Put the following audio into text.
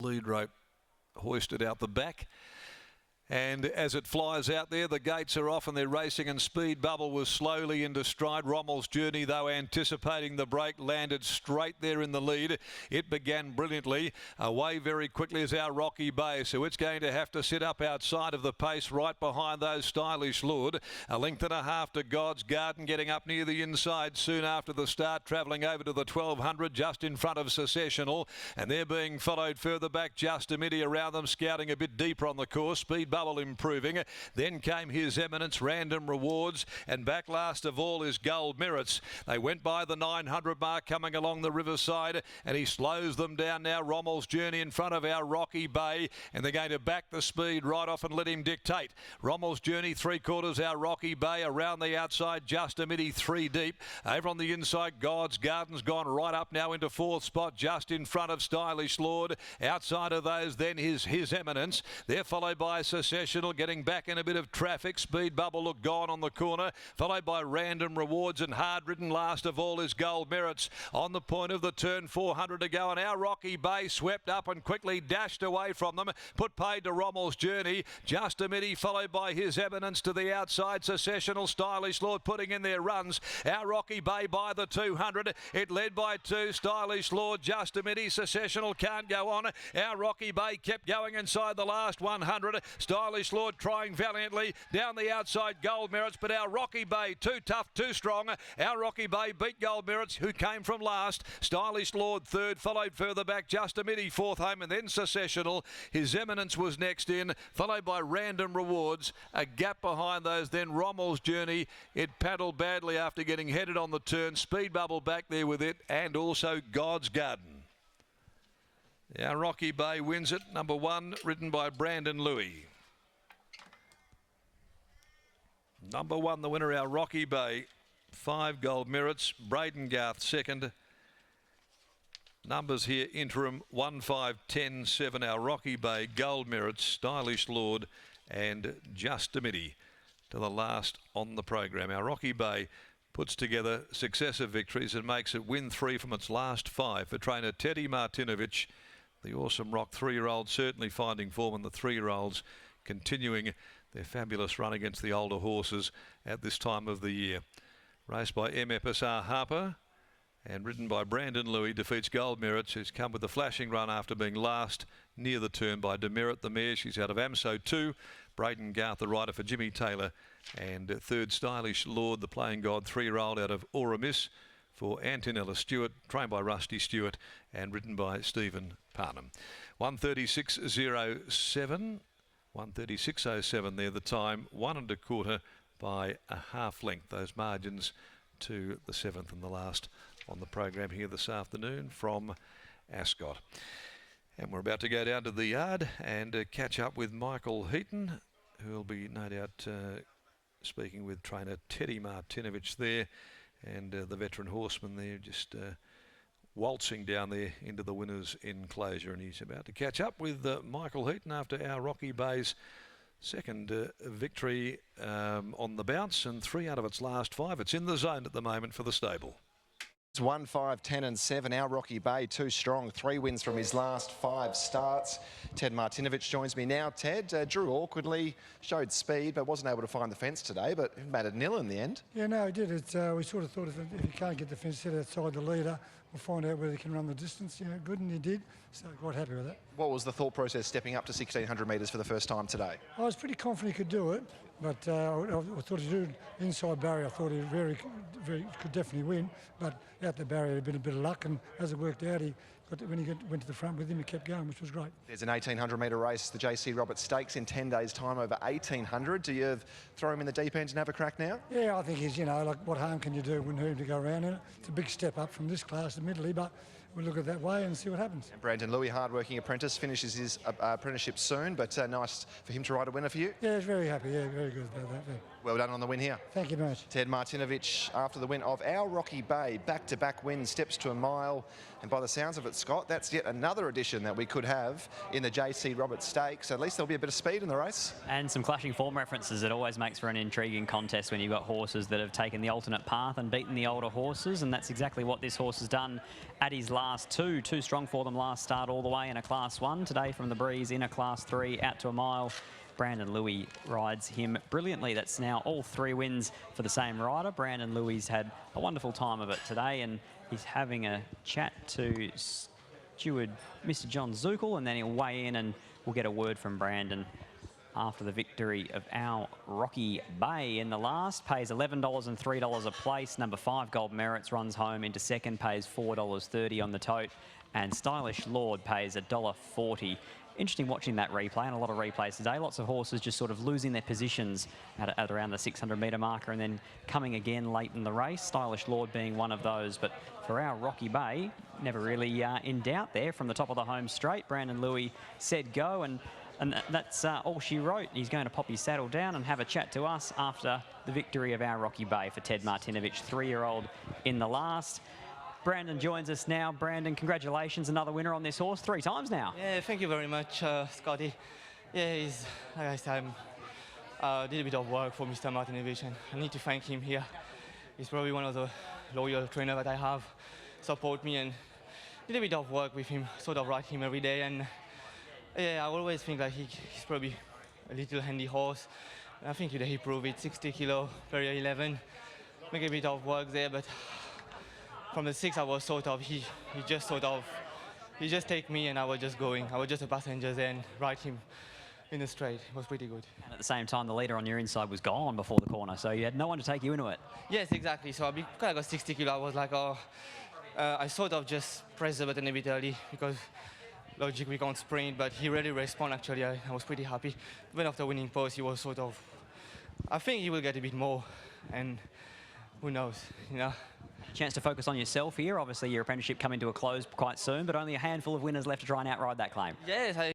Lead rope hoisted out the back. And as it flies out there, the gates are off and they're racing, and Speed Bubble was slowly into stride. Rommel's Journey, though, anticipating the break, landed straight there in the lead. It began brilliantly. Away very quickly is our Rocky Bay, so it's going to have to sit up outside of the pace right behind those Stylish Lord. A length and a half to God's Garden, getting up near the inside soon after the start, travelling over to the 1200 just in front of Secessional, and they're being followed further back just a minute around them, scouting a bit deeper on the course. Speed Bubble improving. Then came His Eminence, Random Rewards, and back last of all is Gold Merits. They went by the 900 mark coming along the riverside, and he slows them down now. Rommel's Journey in front of our Rocky Bay, and they're going to back the speed right off and let him dictate. Rommel's Journey, 3/4 our Rocky Bay, around the outside just a minute, 3 deep. Over on the inside, God's Garden's gone right up now into 4th spot just in front of Stylish Lord. Outside of those then His Eminence. They're followed by Secessional, getting back in a bit of traffic. Speed Bubble look gone on the corner, followed by Random Rewards, and hard ridden last of all is Gold Merits. On the point of the turn, 400 to go, and our Rocky Bay swept up and quickly dashed away from them. Put paid to Rommel's Journey. Just a minute, followed by His Eminence to the outside. Secessional, Stylish Lord putting in their runs. Our Rocky Bay by the 200. It led by 2. Stylish Lord just a minute. Secessional can't go on. Our Rocky Bay kept going inside the last 100. Stylish Lord trying valiantly down the outside, Gold Merits, but our Rocky Bay too tough, too strong. Our Rocky Bay beat Gold Merits, who came from last. Stylish Lord third, followed further back just a minute, 4th home, and then Secessional. His Eminence was next in, followed by Random Rewards. A gap behind those, then Rommel's Journey. It paddled badly after getting headed on the turn. Speed Bubble back there with it, and also God's Garden. Our Rocky Bay wins it, number 1, ridden by Brandon Louis. Number 1, the winner, our Rocky Bay. 5, Gold Merits. Braden Garth second. Numbers here, interim 1, 5, 10, 7, our Rocky Bay, Gold Merits, Stylish Lord, and Just a Minute to the last on the program. Our Rocky Bay puts together successive victories and makes it win 3 from its last 5 for trainer Teddy Martinovich. The awesome Rock 3-year-old certainly finding form, and the 3-year-olds continuing their fabulous run against the older horses at this time of the year. Raced by MFSR Harper and ridden by Brandon Louis, defeats Gold Merits, who's come with the flashing run after being last near the turn by Demerit, the mare. She's out of AMSO 2. Braden Garth, the rider for Jimmy Taylor, and 3rd Stylish Lord, the playing god 3-year-old out of Auramis for Antonella Stewart, trained by Rusty Stewart and ridden by Stephen Parnham. 136.07. 136.07 there the time, 1 1/4 by a half length. Those margins to the 7th and the last on the program here this afternoon from Ascot. And we're about to go down to the yard and catch up with Michael Heaton, who will be no doubt speaking with trainer Teddy Martinovich there, and the veteran horseman there just waltzing down there into the winner's enclosure. And he's about to catch up with Michael Heaton after our Rocky Bay's second victory on the bounce, and 3 out of its last 5. It's in the zone at the moment for the stable. It's 1, 5, 10 and 7. Our Rocky Bay, too strong. 3 wins from his last 5 starts. Ted Martinovich joins me now. Ted, drew awkwardly, showed speed, but wasn't able to find the fence today, but it mattered nil in the end. Yeah, no, he did. We sort of thought if he can't get the fence set outside the leader, we'll find out whether he can run the distance. Good, and he did. So quite happy with that. What was the thought process stepping up to 1,600 metres for the first time today? I was pretty confident he could do it, but I thought he'd do it inside barrier. I thought he could definitely win, but out the barrier had been a bit of luck, and as it worked out, when he went to the front with him, he kept going, which was great. There's an 1,800 metre race, the JC Roberts Stakes, in 10 days' time, over 1,800. Do you throw him in the deep end and have a crack now? Yeah, I think he's, like, what harm can you do when him to go around in it? It's a big step up from this class, admittedly, but we'll look at that way and see what happens. And Brandon Louis, hard-working apprentice, finishes his apprenticeship soon, but nice for him to ride a winner for you. Yeah, he's very happy. Yeah, very good about that. Yeah. Well done on the win here. Thank you very much. Ted Martinovich, after the win of Our Rocky Bay, back-to-back wins, steps to a mile. And by the sounds of it, Scott, that's yet another addition that we could have in the JC Roberts Stakes. At least there'll be a bit of speed in the race. And some clashing form references. It always makes for an intriguing contest when you've got horses that have taken the alternate path and beaten the older horses. And that's exactly what this horse has done at his last two. Too strong for them last start all the way in a Class 1. Today from the breeze in a Class 3 out to a mile. Brandon Louis rides him brilliantly. That's now all 3 wins for the same rider. Brandon Louis had a wonderful time of it today, and he's having a chat to steward Mr. John Zukel, and then he'll weigh in and we'll get a word from Brandon after the victory of Our Rocky Bay. In the last, pays $11 and $3 a place. Number 5, Gold Merits, runs home into second, pays $4.30 on the tote, and Stylish Lord pays $1.40. Interesting watching that replay, and a lot of replays today. Lots of horses just sort of losing their positions at around the 600-metre marker and then coming again late in the race. Stylish Lord being one of those. But for Our Rocky Bay, never really in doubt there from the top of the home straight. Brandon Louis said go, and that's all she wrote. He's going to pop his saddle down and have a chat to us after the victory of Our Rocky Bay for Ted Martinovich, 3-year-old in the last. Brandon joins us now. Brandon, congratulations, another winner on this horse 3 times now. Yeah, thank you very much, Scotty. Yeah, he's, like I said, did a bit of work for Mr. Martinovich, and I need to thank him here. He's probably one of the loyal trainers that I have, support me, and did a bit of work with him, sort of ride him every day. And yeah, I always think that he's probably a little handy horse. I think today he proved it, 60 kilo, barrier 11. Make a bit of work there, but from the 6, I was sort of, he just take me and I was just going. I was just a passenger there and ride him in the straight. It was pretty good. And at the same time, the leader on your inside was gone before the corner, so you had no one to take you into it. Yes, exactly. So because I got 60 kilo, I was like, oh, I sort of just pressed the button a bit early because logic, we can't sprint, but he really responded actually. I was pretty happy. Even after winning post, he was sort of, I think he will get a bit more, and who knows, you know. Chance to focus on yourself here. Obviously, your apprenticeship coming to a close quite soon, but only a handful of winners left to try and outride that claim. Yes,